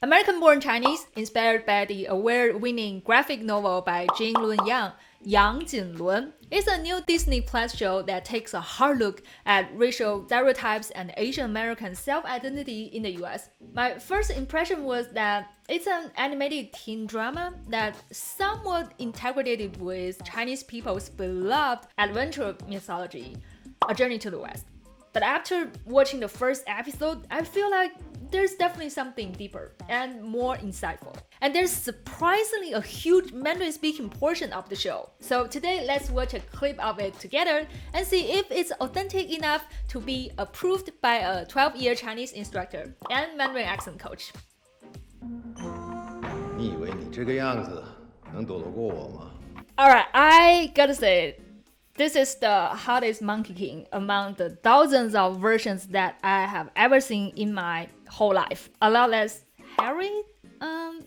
American-born Chinese, inspired by the award-winning graphic novel by Jin Lun Yang, Yang Jinlun, is a new Disney Plus show that takes a hard look at racial stereotypes and Asian American self-identity in the US. My first impression was that it's an animated teen drama that somewhat integrated with Chinese people's beloved adventure mythology, A Journey to the West. But after watching the first episode, I feel like there's definitely something deeper and more insightful. And there's surprisingly a huge Mandarin-speaking portion of the show. So today, let's watch a clip of it together and see if it's authentic enough to be approved by a 12-year Chinese instructor and Mandarin accent coach. 你以为你这个样子能躲得过我吗？ Alright, I gotta say, this is the hottest Monkey King among the thousands of versions that I have ever seen in my whole life. A lot less hairy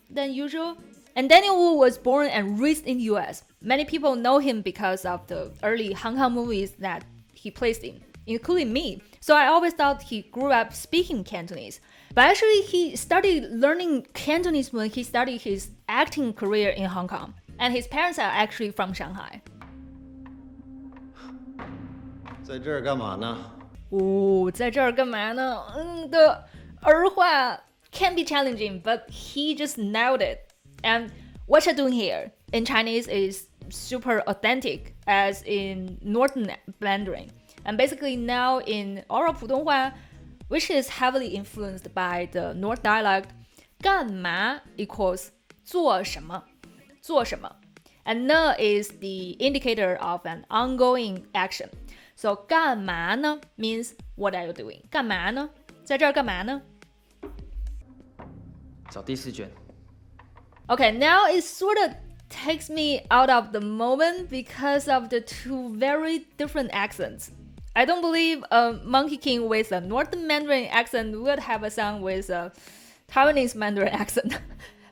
than usual. And Daniel Wu was born and raised in the US. Many people know him because of the early Hong Kong movies that he plays in, including me. So I always thought he grew up speaking Cantonese. But actually, he started learning Cantonese when he started his acting career in Hong Kong. And his parents are actually from Shanghai. 在这儿干嘛呢？在这儿干嘛呢？的儿化 can be challenging, but he just nailed it. And what you're doing here in Chinese is super authentic, as in Northern Mandarin. And basically now in oral 普通话, which is heavily influenced by the North dialect, 干嘛 equals 做什么，做什么. And 呢 is the indicator of an ongoing action. So 干嘛呢 means what are you doing? 干嘛呢？在这儿干嘛呢？找第四卷。 Okay, now it sort of takes me out of the moment because of the two very different accents. I don't believe a Monkey King with a Northern Mandarin accent would have a song with a Taiwanese Mandarin accent.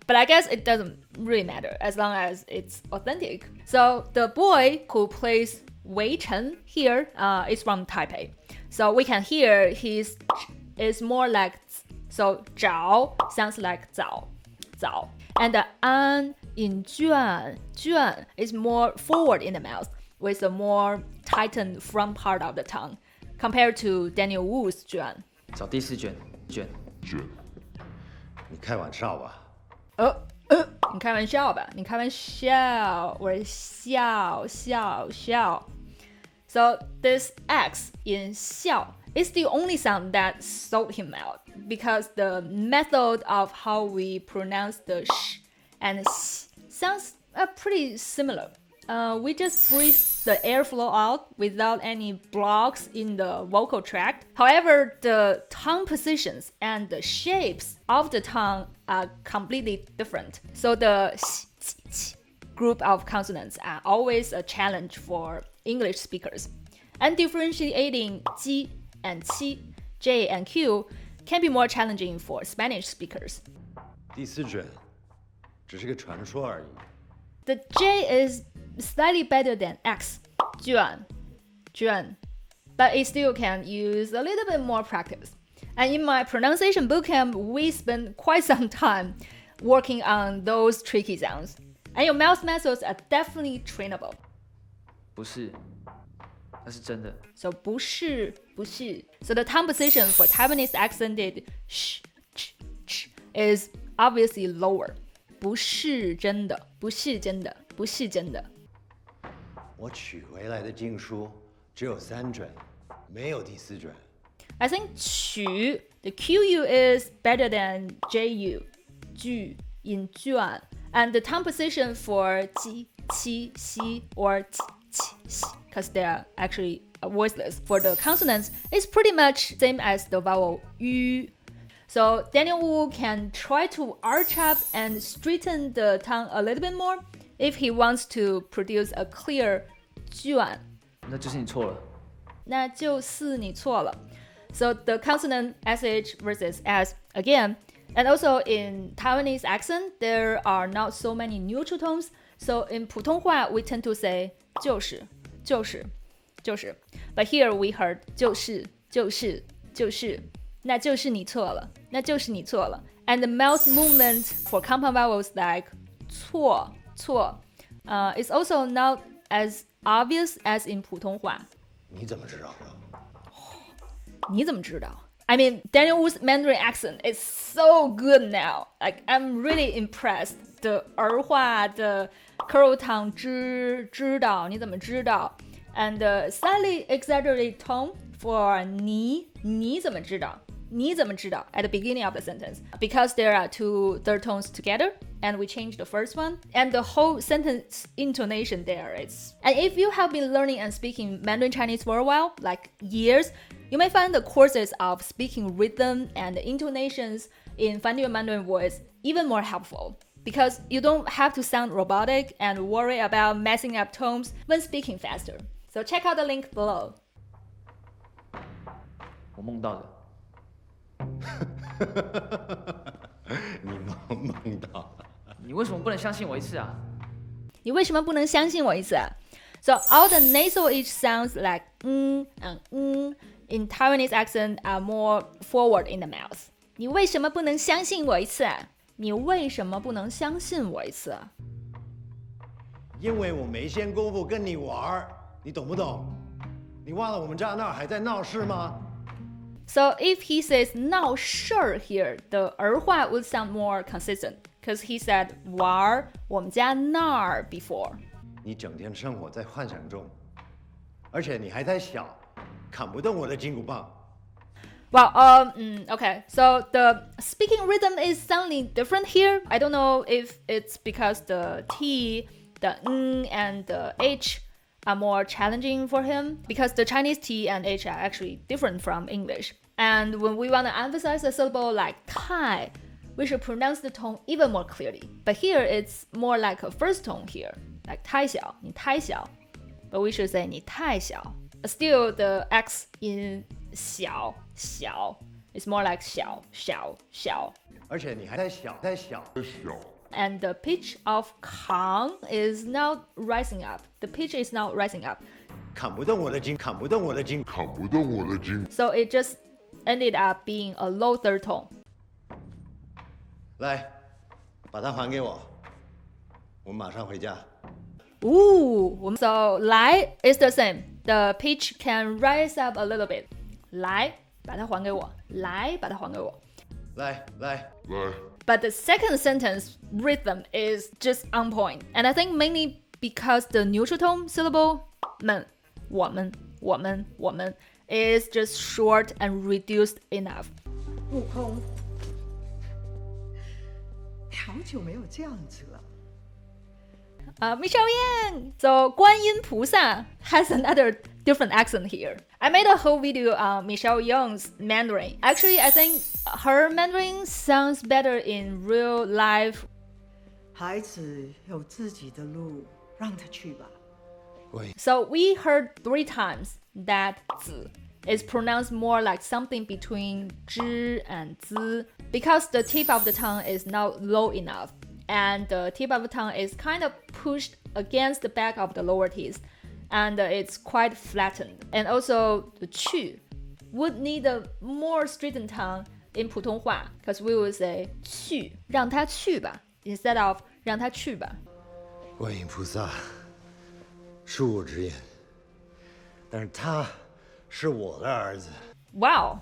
But I guess it doesn't really matter as long as it's authentic. So the boy who plays Weichen here is from Taipei. So we can hear his is more like so 找 sounds like 早 早. And the an in 卷 is more forward in the mouth with a more tightened front part of the tongue compared to Daniel Wu's 卷. 找第四卷卷。你开玩笑吧？你开玩笑吧？你开玩笑，我笑笑笑。So this X in 笑 is the only sound that sold him out because the method of how we pronounce the sh and sh sounds pretty similar. We just breathe the airflow out without any blocks in the vocal tract. However, the tongue positions and the shapes of the tongue are completely different. So the sh group of consonants are always a challenge for English speakers. And differentiating ji and qi, j and q can be more challenging for Spanish speakers. 第四卷只是个传说而已。 The J is slightly better than X, 卷, but it still can use a little bit more practice. And in my pronunciation bootcamp, we spent quite some time working on those tricky sounds. And your mouth muscles are definitely trainable. 不是，那是真的。 So 不是 So the tongue position for Taiwanese accented sh, ch, ch is obviously lower. 不是真的，不是真的，不是真的。我取回来的经书只有3卷，没有第4卷。 I think 取 the QU is better than JU, 句 in 卷, and the tongue position for ji, qi, xi, or qi, xi, because they are actually voiceless for the consonants, is pretty much same as the vowel yu. So Daniel Wu can try to arch up and straighten the tongue a little bit more if he wants to produce a clear 卷。那就是你错了。那就是你错了。So the consonant SH versus S again. And also in Taiwanese accent, there are not so many neutral tones. So in 普通话, we tend to say 就是 But here we heard 就是那就是你错了，那就是你错了。And the mouth movement for compound vowels like 错 is also not as obvious as in 普通话。你怎么知道的？你怎么知道？ I mean, Daniel Wu's Mandarin accent is so good now. Like, I'm really impressed. 的儿化的 curl tongue 知道，你怎么知道？ And the slightly exaggerated tone for 你怎么知道？你怎么知道 at the beginning of the sentence because there are two third tones together and we changed the first one and the whole sentence intonation there is. And if you have been learning and speaking Mandarin Chinese for a while, like years, you may find the courses of speaking rhythm and intonations in finding your Mandarin voice even more helpful because you don't have to sound robotic and worry about messing up tones when speaking faster. So check out the link below. 我梦到的。你梦到了。你为什么不能相信我一次啊？你为什么不能相信我一次啊？ So all the nasal H sounds like and in Taiwanese accent are more forward in the mouth. 你为什么不能相信我一次啊？你为什么不能相信我一次啊？因为我没闲工夫跟你玩，你懂不懂？你忘了我们家那儿还在闹事吗？ So if he says 闹事儿 here, the 儿化 would sound more consistent because he said 玩我们家那儿 before. 你整天生活在幻想中，而且你还太小，砍不动我的金箍棒。Well, okay. So the speaking rhythm is sounding different here. I don't know if it's because the T, the N, and the H are more challenging for him because the Chinese T and H are actually different from English. And when we want to emphasize a syllable like Tai, we should pronounce the tone even more clearly. But here it's more like a first tone here, like 太小,你太小. But we should say 你太小. Still, the X in 小 is more like 小. 而且你还太小。And the pitch of Kang is now rising up. The pitch is now rising up. 砍不动我的金。So it just ended up being a low third tone. 来，把它还给我，我马上回家。Ooh, so 来 is the same. The pitch can rise up a little bit. 来，把它还给我。来，把它还给我。来。But the second sentence rhythm is just on point. And I think mainly because the neutral tone syllable 们,我们 is just short and reduced enough. 悟空，好久没有这样子了。Michelle Yang! So, 观音菩萨 has another different accent here. I made a whole video on Michelle Yeoh's Mandarin. Actually, I think her Mandarin sounds better in real life. 孩子有自己的路，让他去吧。So, we heard 3 times that 子 is pronounced more like something between 知 and 资 because the tip of the tongue is not low enough. And the tip of the tongue is kind of pushed against the back of the lower teeth. And it's quite flattened. And also, the 去 would need a more straightened tongue in 普通话 because we would say 去,让他去吧 instead of 让他去吧。观音菩萨，恕我直言，但是他是我的儿子。Wow!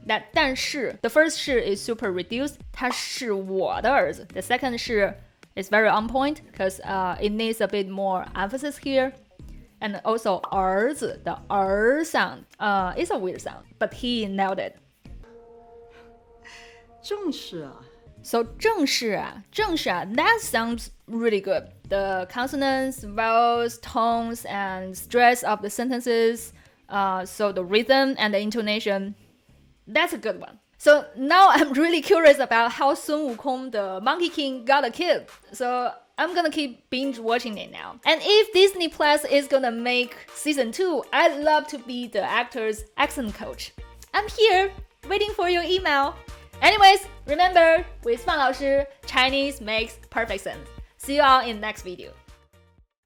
That 但是 the first 是 is super reduced. 他是我的儿子. The second 是 is very on point because it needs a bit more emphasis here. And also 儿子 the 儿 sound is a weird sound, but he nailed it. 正是啊。So 正式啊 that sounds really good. The consonants, vowels, tones, and stress of the sentences, so the rhythm and the intonation. That's a good one. So now I'm really curious about how Sun Wukong, the Monkey King, got a kid. So I'm gonna keep binge watching it now. And if Disney Plus is gonna make season 2, I'd love to be the actor's accent coach. I'm here, waiting for your email. Anyways, remember, with 范老师, Chinese makes perfect sense. See you all in next video.